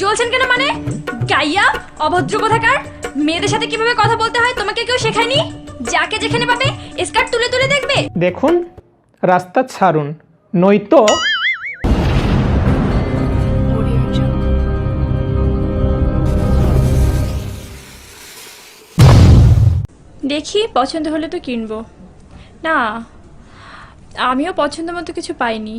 জ্বলছেন কেন মানে? গাইয়া অভদ্র কোথাকার। মেয়েদের সাথে কিভাবে কথা বলতে হয় তোমাকে কেউ শেখায়নি? যাকে যেখানে পাবে স্কার্ট তুলে তুলে দেখবে। দেখুন, রাস্তা ছাড়ুন, নয়তো দেখি পছন্দ হলে তো কিনবো। না, আমিও পছন্দ মতো কিছু পাইনি।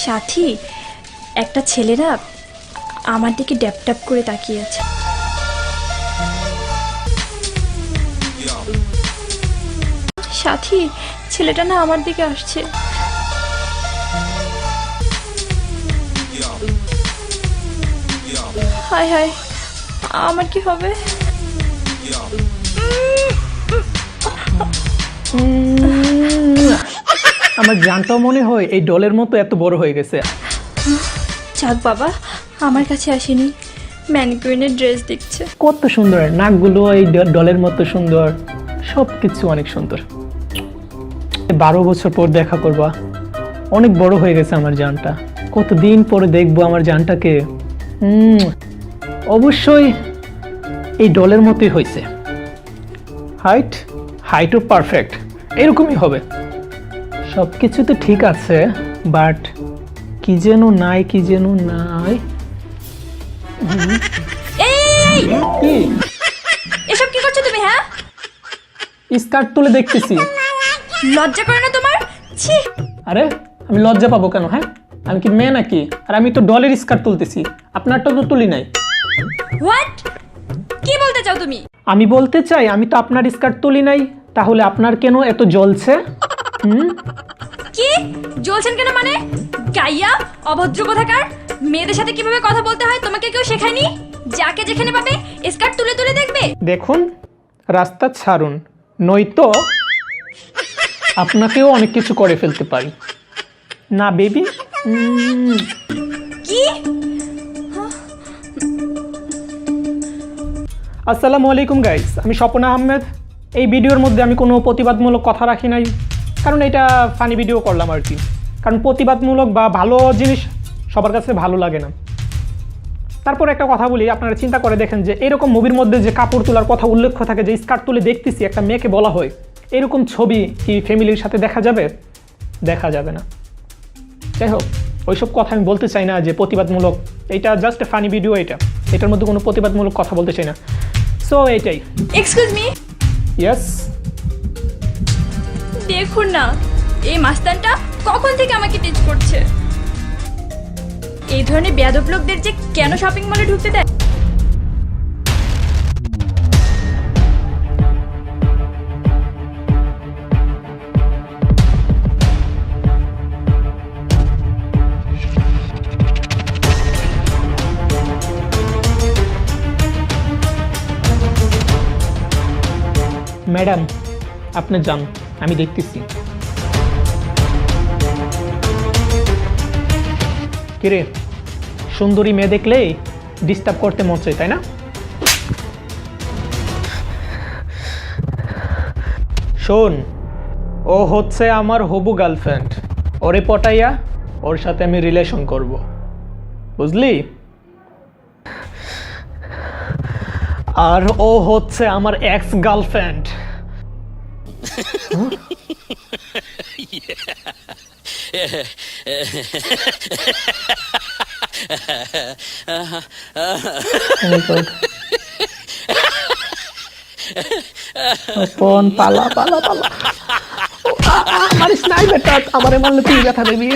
সাথী, একটা ছেলেরা আমার দিকে ড্যাপ ড্যাপ করে তাকিয়ে আছে। সাথী, ছেলেটা না আমার দিকে আসছে। হায় হায়, আমার কি হবে? আমার জানটাও মনে হয় এই ডলের মতো এত বড় হয়ে গেছে। যাক বাবা, আমার কাছে আসেনি। ম্যানিকুইনের ড্রেস দেখছে। কত সুন্দর নাকগুলো, এই ডলের মতো সুন্দর, সব কিছু অনেক সুন্দর। 12 বছর পর দেখা করবা, অনেক বড় হয়ে গেছে আমার জানটা। কতদিন পরে দেখবো আমার জানটাকে। অবশ্যই এই ডলের মতোই হয়েছে। হাইটও পারফেক্ট, এরকমই হবে। সব কিছু তো ঠিক আছে, বাট কি যেন নাই। এই, কি এসব কি করছো তুমি? হ্যাঁ, স্কার্ট তুলে দেখতেছি। লজ্জা করে না তোমার? ছি। আরে আমি লজ্জা পাবো কেন? হ্যাঁ, আমি কি মেয়ে নাকি? আর আমি তো ডলের স্কার্ট তুলতেছি, আপনারটা তো তুলি নাই। হোয়াট? কি বলতে চাও তুমি? আমি বলতে চাই আমি তো আপনার স্কার্ট তুলি নাই, তাহলে আপনার কেন এত জ্বলছে? কি জ্বলছেন কেন মানে? গাইয়া অভদ্র কোথাকার। মেয়েদের সাথে কিভাবে কথা বলতে হয় তোমাকে কেউ শেখায়নি? যাকে যেখানে পাবে স্কার্ট তুলে তুলে দেখবে। দেখুন, রাস্তা ছাড়ুন, নয়তো আপনাকেও অনেক কিছু করে ফেলতে পারি। না বেবি? কি? আসসালামু আলাইকুম গাইস, আমি স্বপন আহমেদ। এই ভিডিওর মধ্যে আমি কোনো প্রতিবাদমূলক কথা রাখি নাই, কারণ এটা ফানি ভিডিও করলাম আর কি। কারণ প্রতিবাদমূলক বা ভালো জিনিস সবার কাছে ভালো লাগে না। তারপর একটা কথা বলি, আপনারা চিন্তা করে দেখেন যে এরকম মুভির মধ্যে যে কাপড় তোলার কথা উল্লেখ থাকে, যে স্কার্ট তুলে দেখতেছি একটা মেয়েকে বলা হয়, এরকম ছবি কি ফ্যামিলির সাথে দেখা যাবে? দেখা যাবে না। যাই হোক, ওইসব কথা আমি বলতে চাই না যে প্রতিবাদমূলক। এটা জাস্ট এ ফানি ভিডিও, এটার মধ্যে কোনো প্রতিবাদমূলক কথা বলতে চাই না। সো এইটাই। Excuse me. ইয়েস। দেখুন না, এই মাস্তানটা কখন থেকে আমাকে টিচ করছে। এই ধরনের বেয়াদব লোকদের যে কেন শপিং মলে ঢুকতে দেয়? ম্যাডাম, আপনি যান, আমি দেখতেছি। কিরে, সুন্দরী মেয়ে দেখলেই ডিস্টার্ব করতে মন চায়, তাই না? শোন, ও হচ্ছে আমার হবু গার্লফ্রেন্ড। ওরে পটাইয়া ওর সাথে আমি রিলেশন করব, বুঝলি? আর ও হচ্ছে আমার এক্স গার্লফ্রেন্ড। পালা পালা পালা, আমার স্নাইপারটা আমারে মারলে তুই ব্যথা দেবি।